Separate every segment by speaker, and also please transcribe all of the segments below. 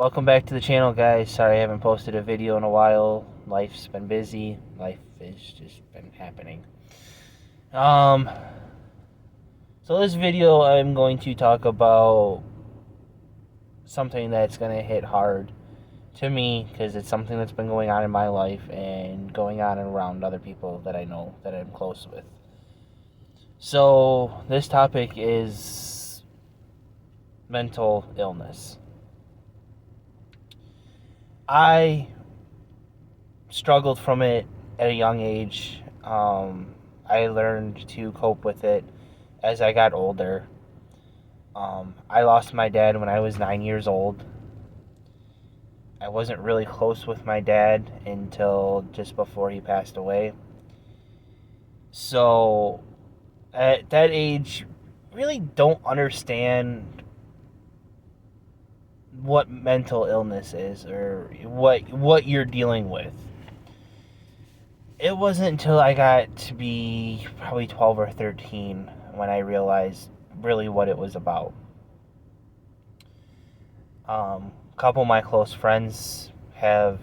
Speaker 1: Welcome back to the channel, guys. Sorry I haven't posted a video in a while. Life's been busy. Life has just been happening. Um, so this video I'm going to talk about something that's going to hit hard to me because it's something that's been going on in my life and going on around other people that I know that I'm close with. So this topic is mental illness. I struggled from it at a young age. I learned to cope with it as I got older. I lost my dad when I was 9 years old. I wasn't really close with my dad until just before he passed away. So, at that age, really don't understand what mental illness is or what you're dealing with. It wasn't until I got to be probably 12 or 13 when I realized really what it was about. A couple of my close friends have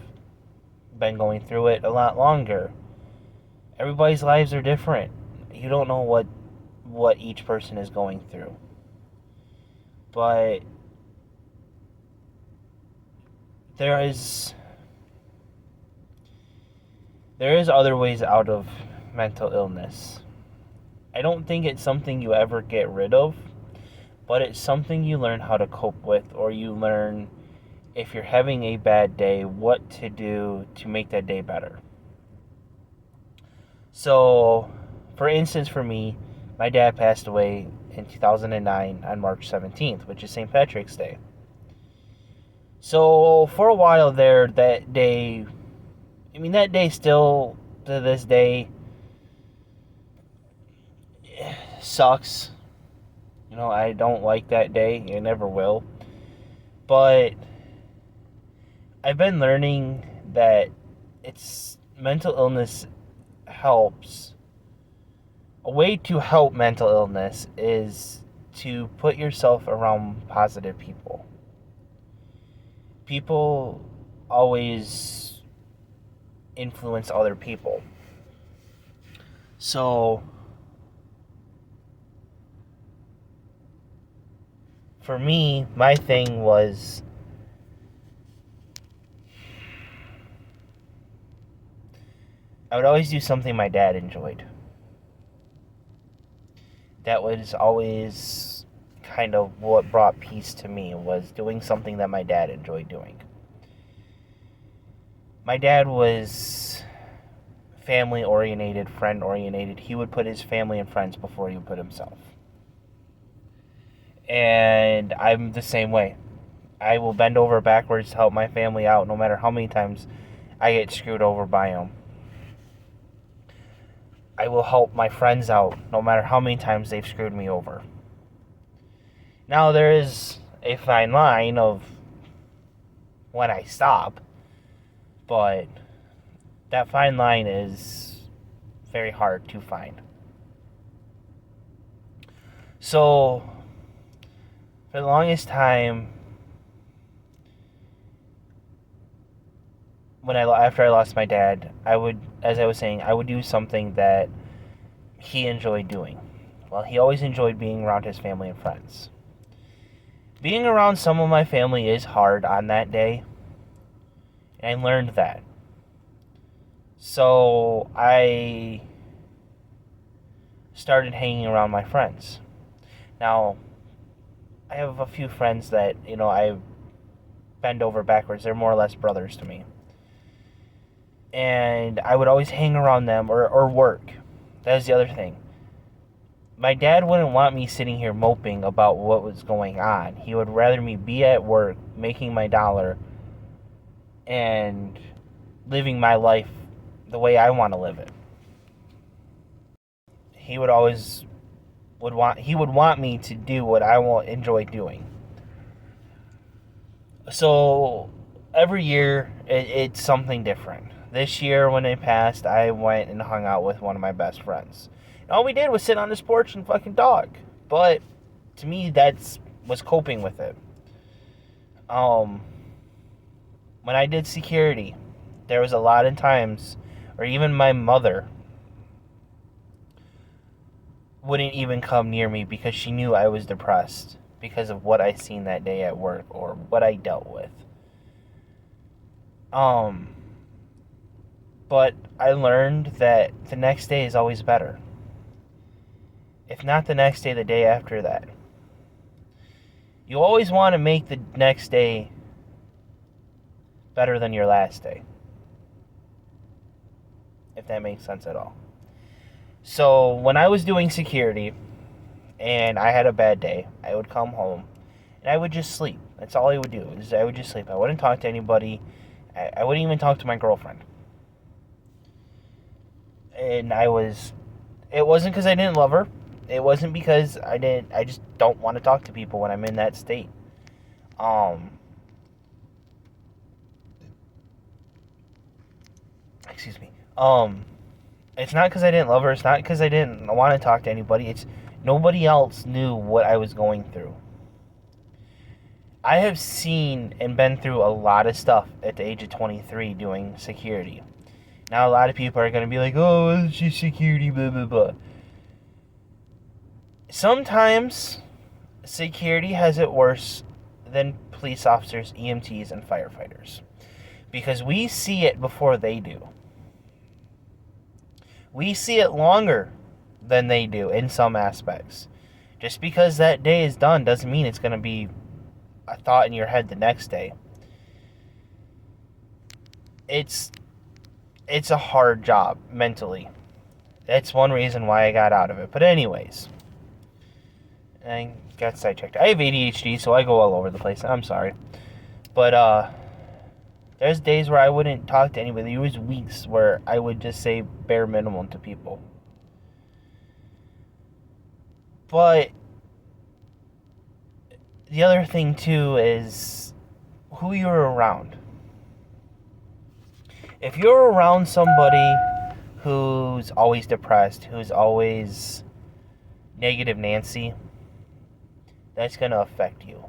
Speaker 1: been going through it a lot longer. Everybody's lives are different. You don't know what each person is going through. But there is other ways out of mental illness. I don't think it's something you ever get rid of, but it's something you learn how to cope with, or you learn if you're having a bad day, what to do to make that day better. So, for instance, for me, my dad passed away in 2009 on March 17th, which is St. Patrick's Day. So, for a while there, that day still, to this day, sucks. I don't like that day. I never will. But I've been learning that mental illness helps. A way to help mental illness is to put yourself around positive people. People always influence other people. So, for me, my thing was I would always do something my dad enjoyed. That was always kind of what brought peace to me, was doing something that my dad enjoyed doing. My dad was family oriented, friend oriented. He would put his family and friends before he would put himself. And I'm the same way. I will bend over backwards to help my family out no matter how many times I get screwed over by them. I will help my friends out no matter how many times they've screwed me over. Now, there is a fine line of when I stop, but that fine line is very hard to find. So, for the longest time, after I lost my dad, as I was saying, I would do something that he enjoyed doing. Well, he always enjoyed being around his family and friends. Being around some of my family is hard on that day, and I learned that. So I started hanging around my friends. Now, I have a few friends that, I bend over backwards. They're more or less brothers to me. And I would always hang around them or work. That is the other thing. My dad wouldn't want me sitting here moping about what was going on. He would rather me be at work, making my dollar, and living my life the way I want to live it. He would want me to do what I enjoy doing. So every year it's something different. This year when it passed, I went and hung out with one of my best friends. And all we did was sit on his porch and fucking talk. But to me, was coping with it. when I did security, there was a lot of times, or even my mother wouldn't even come near me because she knew I was depressed because of what I seen that day at work or what I dealt with. But I learned that the next day is always better. If not the next day, the day after that. You always want to make the next day better than your last day. If that makes sense at all. So when I was doing security and I had a bad day, I would come home and I would just sleep. That's all I would do, is I would just sleep. I wouldn't talk to anybody. I wouldn't even talk to my girlfriend. And it wasn't because I didn't love her. It wasn't because I just don't want to talk to people when I'm in that state. Excuse me. It's not because I didn't love her. It's not because I didn't want to talk to anybody. It's nobody else knew what I was going through. I have seen and been through a lot of stuff at the age of 23 doing security. Now, a lot of people are going to be like, oh, it's just security, blah, blah, blah. Sometimes security has it worse than police officers, EMTs, and firefighters. Because we see it before they do. We see it longer than they do in some aspects. Just because that day is done doesn't mean it's going to be a thought in your head the next day. It's a hard job mentally. That's one reason why I got out of it. But anyways, I got sidetracked. I have ADHD, so I go all over the place. I'm sorry. But there's days where I wouldn't talk to anybody. There was weeks where I would just say bare minimum to people. But the other thing too is who you're around. If you're around somebody who's always depressed, who's always negative Nancy, that's going to affect you.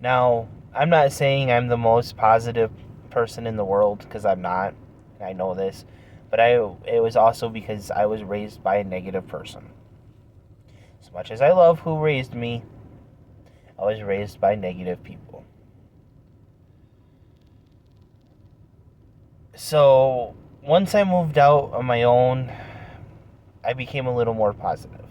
Speaker 1: Now, I'm not saying I'm the most positive person in the world, because I'm not, and I know this, but it was also because I was raised by a negative person. As much as I love who raised me, I was raised by negative people. So, once I moved out on my own, I became a little more positive.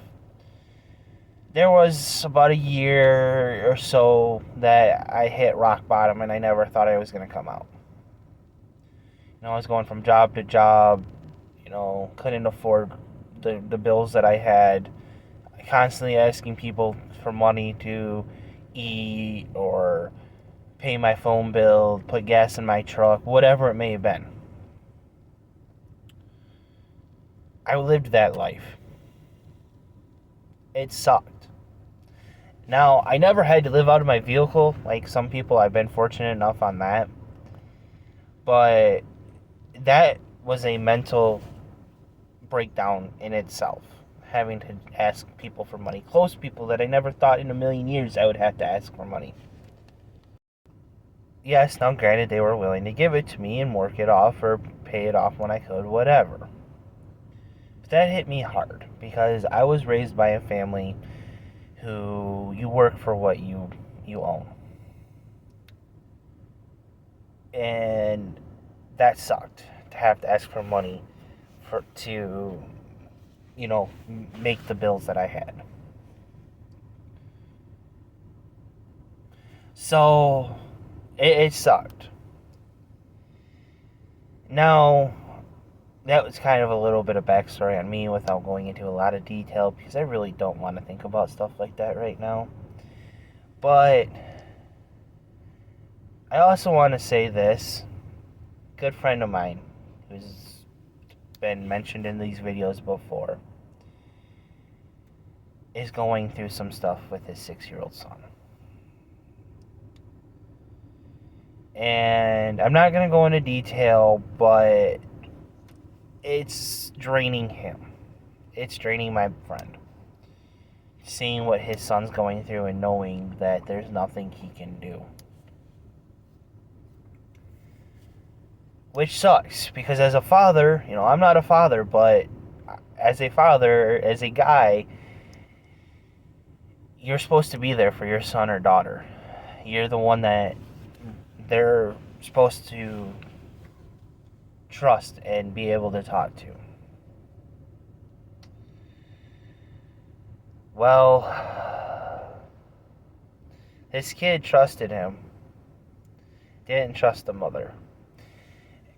Speaker 1: There was about a year or so that I hit rock bottom and I never thought I was going to come out. I was going from job to job, couldn't afford the bills that I had, constantly asking people for money to eat or pay my phone bill, put gas in my truck, whatever it may have been. I lived that life. It sucked. Now, I never had to live out of my vehicle like some people. I've been fortunate enough on that. But that was a mental breakdown in itself. Having to ask people for money. Close people that I never thought in a million years I would have to ask for money. Yes, now granted, they were willing to give it to me and work it off or pay it off when I could, whatever. But that hit me hard because I was raised by a family who you work for what you own. And that sucked, to have to ask for money to make the bills that I had. So it sucked. Now, that was kind of a little bit of backstory on me without going into a lot of detail, because I really don't want to think about stuff like that right now. But I also want to say this. A good friend of mine, who's been mentioned in these videos before, is going through some stuff with his 6-year-old son. And I'm not going to go into detail, but it's draining him. It's draining my friend. Seeing what his son's going through and knowing that there's nothing he can do. which sucks because as a father, I'm not a father, but as a father, as a guy, you're supposed to be there for your son or daughter. You're the one that they're supposed to trust and be able to talk to. Well, his kid trusted him, didn't trust the mother.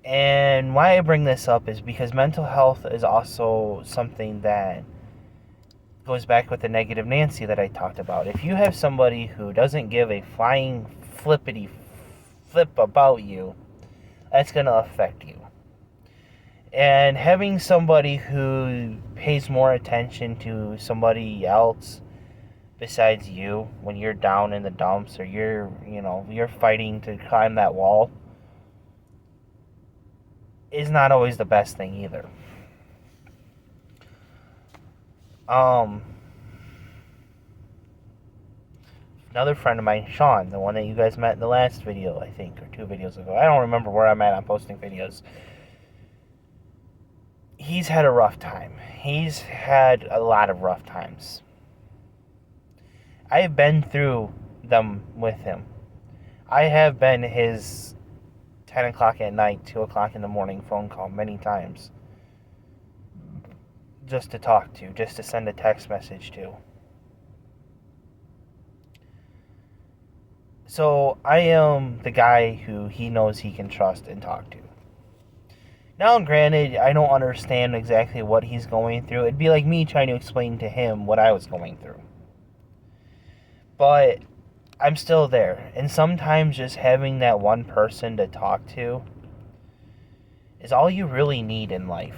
Speaker 1: And why I bring this up is because mental health is also something that goes back with the negative Nancy that I talked about. If you have somebody who doesn't give a flying flippity flip about you, that's going to affect you. And having somebody who pays more attention to somebody else besides you when you're down in the dumps or you're fighting to climb that wall is not always the best thing either. Another friend of mine, Sean, the one that you guys met in the last video, I think, or 2 videos ago. I don't remember where I'm at on posting videos. He's had a rough time. He's had a lot of rough times. I have been through them with him. I have been his 10 o'clock at night, 2 o'clock in the morning phone call many times. Just to talk to, just to send a text message to. So I am the guy who he knows he can trust and talk to. Now, granted, I don't understand exactly what he's going through. It'd be like me trying to explain to him what I was going through. But I'm still there. And sometimes just having that one person to talk to is all you really need in life.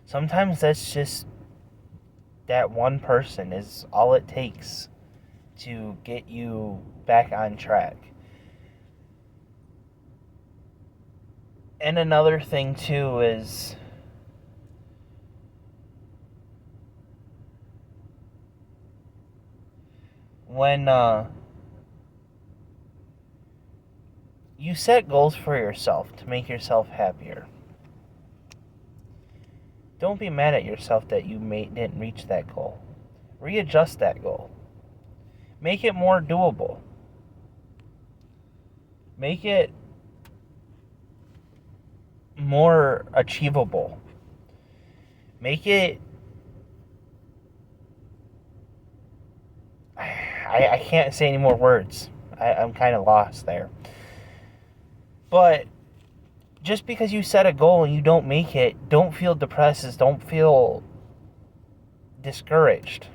Speaker 1: Sometimes that's just that one person is all it takes to get you back on track. And another thing too is when you set goals for yourself to make yourself happier. Don't be mad at yourself that you didn't reach that goal. Readjust that goal. Make it more doable. Make it more achievable. Make it... I can't say any more words. I'm kind of lost there. But just because you set a goal and you don't make it, don't feel depressed, don't feel discouraged.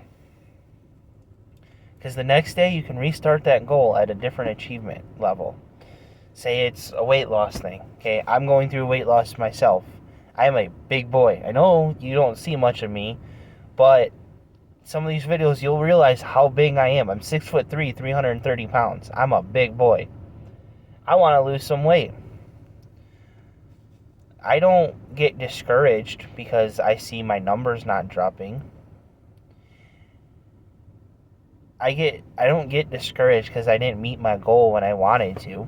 Speaker 1: Because the next day you can restart that goal at a different achievement level. Say it's a weight loss thing. Okay, I'm going through weight loss myself. I'm a big boy. I know you don't see much of me, but some of these videos you'll realize how big I am. I'm 6'3", 330 pounds. I'm a big boy. I want to lose some weight. I don't get discouraged because I see my numbers not dropping. I don't get discouraged because I didn't meet my goal when I wanted to.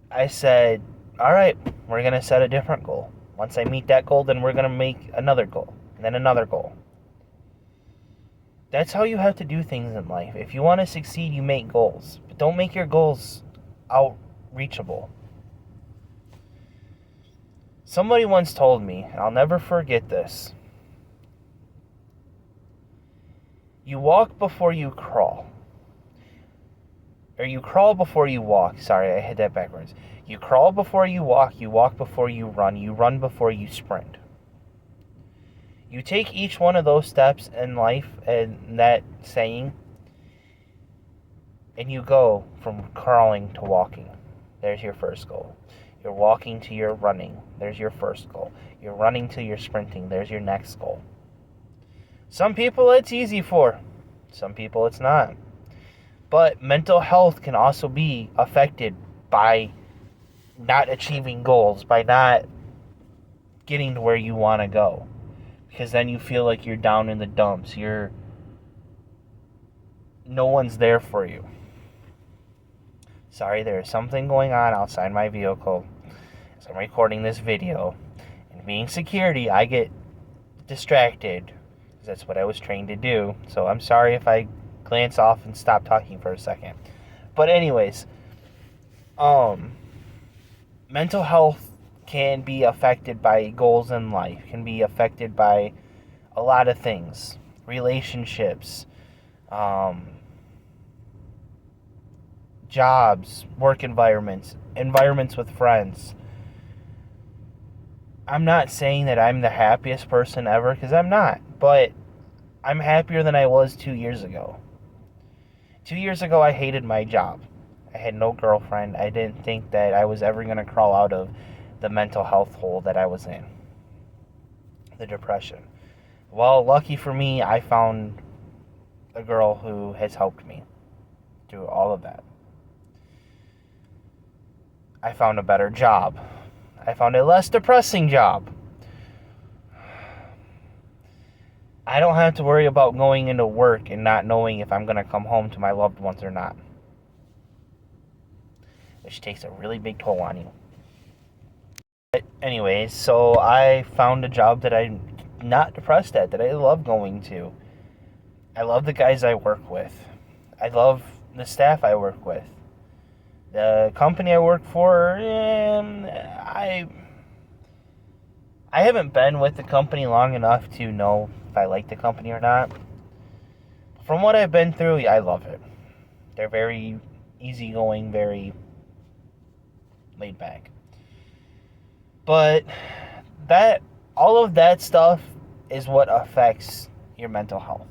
Speaker 1: I said, all right, we're going to set a different goal. Once I meet that goal, then we're going to make another goal, and then another goal. That's how you have to do things in life. If you want to succeed, you make goals. But don't make your goals outreachable. Somebody once told me, and I'll never forget this, you walk before you crawl. Or you crawl before you walk. Sorry, I hit that backwards. You crawl before you walk before you run before you sprint. You take each one of those steps in life and that saying, and you go from crawling to walking. There's your first goal. You're walking to your running. There's your first goal. You're running to your sprinting. There's your next goal. Some people it's easy for. Some people it's not. But mental health can also be affected by not achieving goals, by not getting to where you want to go. Because then you feel like you're down in the dumps. You're no one's there for you. Sorry, there is something going on outside my vehicle as I'm recording this video. And being security, I get distracted, because that's what I was trained to do. So I'm sorry if I glance off and stop talking for a second. But anyways, mental health can be affected by goals in life, can be affected by a lot of things, relationships, jobs, work environments, environments with friends. I'm not saying that I'm the happiest person ever, because I'm not, but I'm happier than I was 2 years ago. 2 years ago, I hated my job. I had no girlfriend. I didn't think that I was ever going to crawl out of the mental health hole that I was in, the depression. Well, lucky for me, I found a girl who has helped me through all of that. I found a better job. I found a less depressing job. I don't have to worry about going into work and not knowing if I'm going to come home to my loved ones or not, which takes a really big toll on you. But anyways, so I found a job that I'm not depressed at, that I love going to. I love the guys I work with. I love the staff I work with. The company I work for, I haven't been with the company long enough to know if I like the company or not. From what I've been through, I love it. They're very easygoing, very laid back. But all of that stuff is what affects your mental health.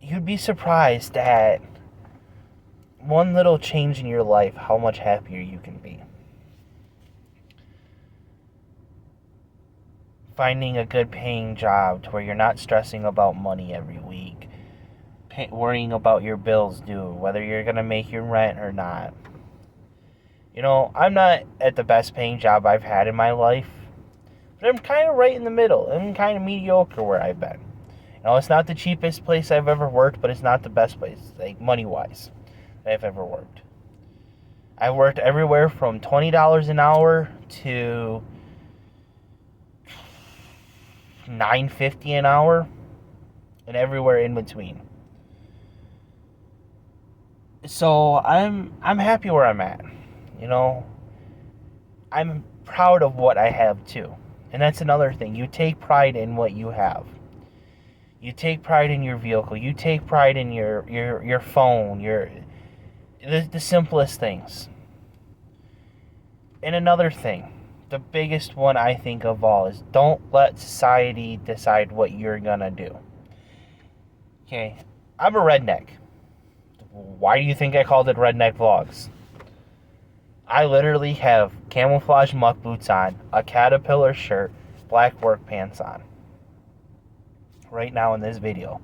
Speaker 1: You'd be surprised at one little change in your life, how much happier you can be. Finding a good paying job to where you're not stressing about money every week, worrying about your bills due, whether you're going to make your rent or not. You know, I'm not at the best paying job I've had in my life, but I'm kind of right in the middle. I'm kind of mediocre where I've been. You know, it's not the cheapest place I've ever worked, but it's not the best place, like money-wise, that I've ever worked. I've worked everywhere from $20 an hour to $9.50 an hour, and everywhere in between. So I'm happy where I'm at. You know, I'm proud of what I have too. And that's another thing. You take pride in what you have. You take pride in your vehicle. You take pride in your phone, the simplest things. And another thing, the biggest one I think of all, is don't let society decide what you're gonna do. Okay, I'm a redneck. Why do you think I called it Redneck Vlogs? I literally have camouflage muck boots on, a Caterpillar shirt, black work pants on. Right now in this video.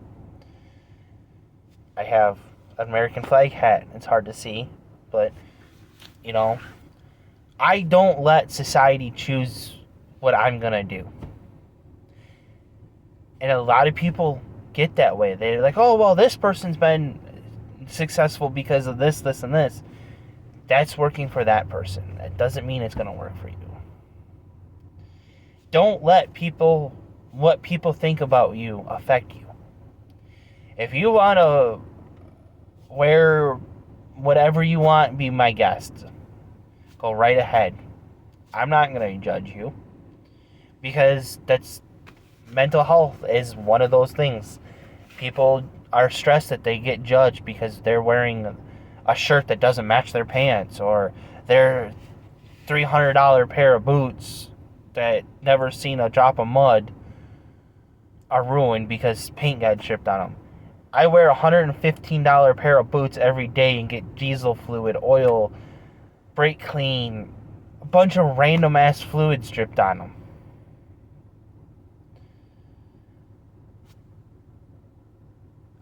Speaker 1: I have an American flag hat. It's hard to see, but, you know, I don't let society choose what I'm gonna do. And a lot of people get that way. They're like, oh, well, this person's been successful because of this, this, and this. That's working for that person. That doesn't mean it's gonna work for you. Don't let what people think about you affect you. If you want to wear whatever you want, be my guest. Go right ahead. I'm not going to judge you, because mental health is one of those things. People are stressed that they get judged because they're wearing a shirt that doesn't match their pants, or their $300 pair of boots that never seen a drop of mud are ruined because paint got chipped on them. I wear a $115 pair of boots every day and get diesel fluid, oil, brake clean, a bunch of random ass fluids dripped on them.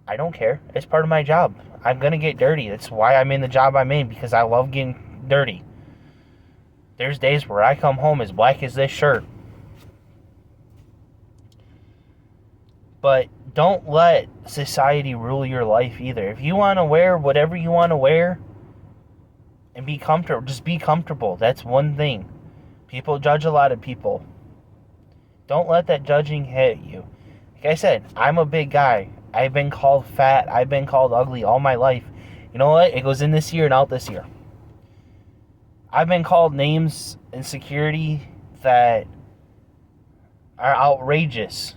Speaker 1: I don't care. It's part of my job. I'm gonna get dirty. That's why I'm in the job I'm in, because I love getting dirty. There's days where I come home as black as this shirt. But don't let society rule your life either. If you want to wear whatever you want to wear and be comfortable, just be comfortable. That's one thing. People judge a lot of people. Don't let that judging hit you. Like I said, I'm a big guy. I've been called fat. I've been called ugly all my life. You know what? It goes in this year and out this year. I've been called names in security that are outrageous.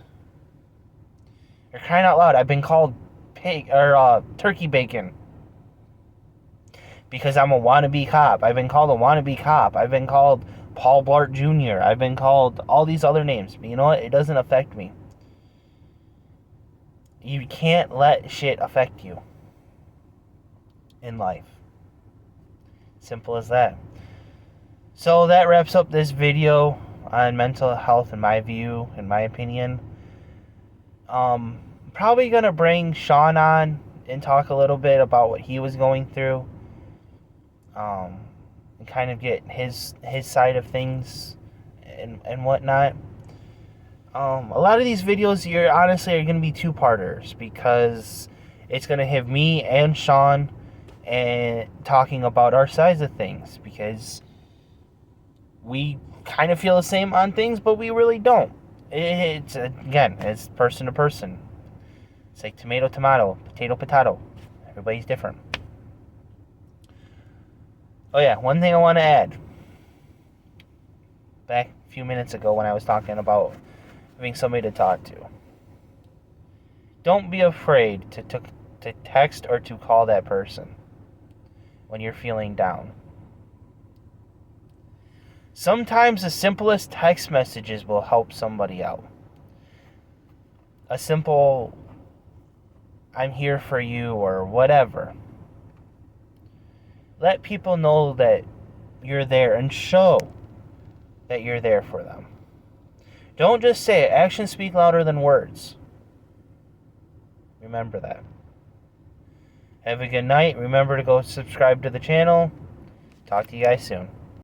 Speaker 1: You're crying out loud. I've been called pig or turkey bacon because I'm a wannabe cop. I've been called a wannabe cop. I've been called Paul Blart Jr. I've been called all these other names. But you know what? It doesn't affect me. You can't let shit affect you in life. Simple as that. So that wraps up this video on mental health in my view, in my opinion. Probably gonna bring Sean on and talk a little bit about what he was going through. And kind of get his side of things and whatnot. A lot of these videos here honestly are gonna be two-parters because it's gonna have me and Sean and talking about our sides of things, because we kind of feel the same on things, but we really don't. It's, again, it's person to person. It's like tomato, tomato, potato, potato. Everybody's different. Oh yeah, one thing I want to add. Back a few minutes ago when I was talking about having somebody to talk to. Don't be afraid to text or to call that person when you're feeling down. Sometimes the simplest text messages will help somebody out. A simple, I'm here for you, or whatever. Let people know that you're there and show that you're there for them. Don't just say it. Actions speak louder than words. Remember that. Have a good night. Remember to go subscribe to the channel. Talk to you guys soon.